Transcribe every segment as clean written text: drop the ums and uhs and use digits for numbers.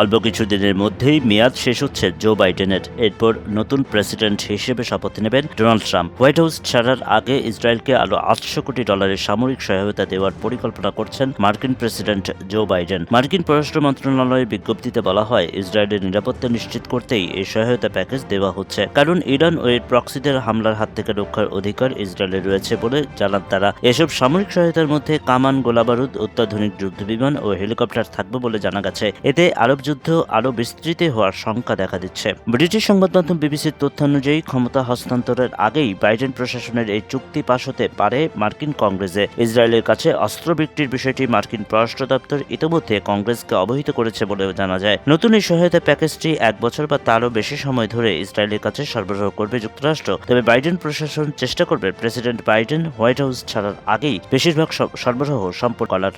অল্প কিছুদিনের মধ্যেই মেয়াদ শেষ হচ্ছে জো বাইডেনের। এরপর নতুন প্রেসিডেন্ট হিসেবে শপথ নেবেন ডোনাল্ড ট্রাম্প। হোয়াইট হাউস ছাড়ার আগে ইসরায়েলকে আরও $800 কোটি সামরিক সহায়তা দেওয়ার পরিকল্পনা করছেন মার্কিন প্রেসিডেন্ট জো বাইডেন। মার্কিন পররাষ্ট্র মন্ত্রণালয়ের বিজ্ঞপ্তিতে বলা হয়, ইসরায়েলের নিরাপত্তা নিশ্চিত করতেই এই সহায়তা প্যাকেজ দেওয়া হচ্ছে, কারণ ইরান ও এর প্রক্সিদের হামলার হাত থেকে রক্ষার অধিকার ইসরায়েলের রয়েছে বলে জানান তারা। এসব সামরিক সহায়তার মধ্যে কামান, গোলাবারুদ, অত্যাধুনিক যুদ্ধবিমান ও হেলিকপ্টার থাকবে বলে জানা গেছে। এতে আরব যুদ্ধ আরও বিস্তৃত হওয়ার শঙ্কা দেখা দিচ্ছে। ব্রিটিশ সংবাদ মাধ্যম বিবিসির তথ্যানুযায়ী ক্ষমতা হস্তান্তরের আগেই বাইডেন প্রশাসনের এই চুক্তি পাশ হতে পারে মার্কিন কংগ্রেসে। ইসরায়েলের কাছে অস্ত্র বিক্রির বিষয়টি মার্কিন পররাষ্ট্র দপ্তর ইতিমধ্যে কংগ্রেসকে অবহিত করেছে বলে জানা যায়। নতুন এই সহায়তা প্যাকেজটি 1 বছর বা তারও বেশি সময় ধরে ইসরায়েলের কাছে সরবরাহ করবে যুক্তরাষ্ট্র। তবে বাইডেন প্রশাসন চেষ্টা করবে প্রেসিডেন্ট বাইডেন হোয়াইট হাউস ছাড়ার আগেই বেশিরভাগ সরবরাহ সম্পন্ন করার।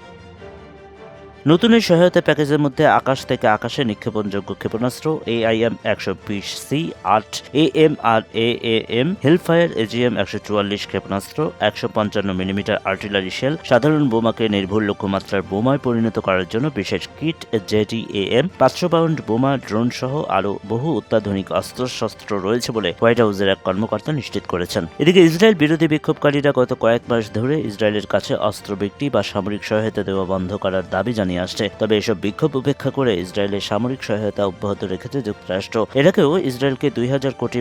নতুন এই সহায়তা প্যাকেজের মধ্যে আকাশ থেকে আকাশে নিক্ষেপণযোগ্য ক্ষেপণাস্ত্র AIM-120C, 8 AMRAAM হেলফায়ার AGM-144 ক্ষেপণাস্ত্র, 155 মিলিমিটার আর্টিলারি শেল, সাধারণ বোমাকে নির্ভুল লক্ষ্যমাত্রার বোমায় পরিণত করার জন্য বিশেষ কিট, JDAM, 500 পাউন্ড বোমা, ড্রোন সহ আরও বহু অত্যাধুনিক অস্ত্রশস্ত্র রয়েছে বলে হোয়াইট হাউসের এক কর্মকর্তা নিশ্চিত করেছেন। এদিকে ইসরায়েল বিরোধী বিক্ষোভকারীরা গত কয়েক মাস ধরে ইসরায়েলের কাছে অস্ত্র বিক্রি বা সামরিক সহায়তা দেওয়া বন্ধ করার দাবি জানিয়ে আসছে। তবে এসব বিক্ষোভ উপেক্ষা করে ইসরায়েলের সামরিক সহায়তা অব্যাহত রেখেছে যুক্তরাষ্ট্র। এর আগেও ইসরায়েলকে $2000 কোটি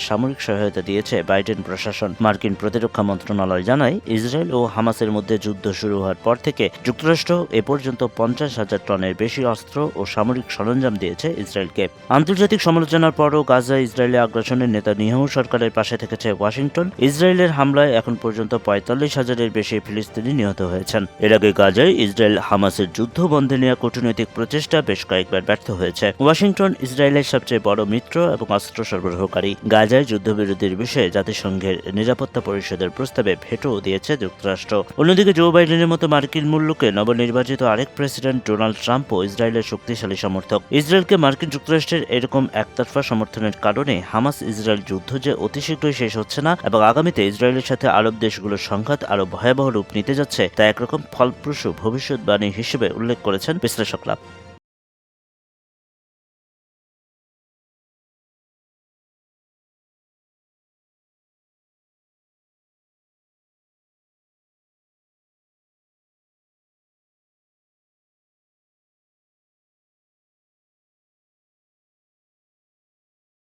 সামরিক সহায়তা দিয়েছে বাইডেন প্রশাসন। মার্কিন প্রতিরক্ষা মন্ত্রণালয় জানায়, ইসরায়েল ও হামাসের মধ্যে যুদ্ধ শুরু হওয়ার পর থেকে যুক্তরাষ্ট্র এ পর্যন্ত 50,000 টনের বেশি অস্ত্র ও সামরিক সরঞ্জাম দিয়েছে ইসরায়েলকে। আন্তর্জাতিক সমালোচনার পরও গাজায় ইসরায়েলি আগ্রাসনের নেতানিয়াহু সরকারের পাশে থেকেছে ওয়াশিংটন। ইসরায়েলের হামলায় এখন পর্যন্ত 45,000-এর বেশি ফিলিস্তিনি নিহত হয়েছেন। এর আগে গাজায় ইসরায়েল হামাসের যুদ্ধ বন্ধে নেওয়া কূটনৈতিক প্রচেষ্টা বেশ কয়েকবার ব্যর্থ হয়েছে। ওয়াশিংটন ইসরায়েলের সবচেয়ে বড় মিত্র এবং অস্ত্র সরবরাহকারী। গাজায় যুদ্ধবিরতির বিষয়ে জাতিসংঘের নিরাপত্তা পরিষদের প্রস্তাবে ভেটো দিয়েছে যুক্তরাষ্ট্র। অন্যদিকে জো বাইডেনের মতো মার্কিন মূল্যকে নবনির্বাচিত আরেক প্রেসিডেন্ট ডোনাল্ড ট্রাম্পও ইসরায়েলের শক্তিশালী সমর্থক। ইসরায়েলকে মার্কিন যুক্তরাষ্ট্রের এরকম একতরফা সমর্থনের কারণে হামাস ইসরায়েল যুদ্ধ যে অতি শীঘ্রই শেষ হচ্ছে না এবং আগামীতে ইসরায়েলের সাথে আরব দেশগুলোর সংঘাত আরও ভয়াবহ রূপ নিতে যাচ্ছে, তা একরকম ফলপ্রসূ ভবিষ্যৎবাণী হিসেবে উল্লেখ করেছেন বিশ্লেষকরা।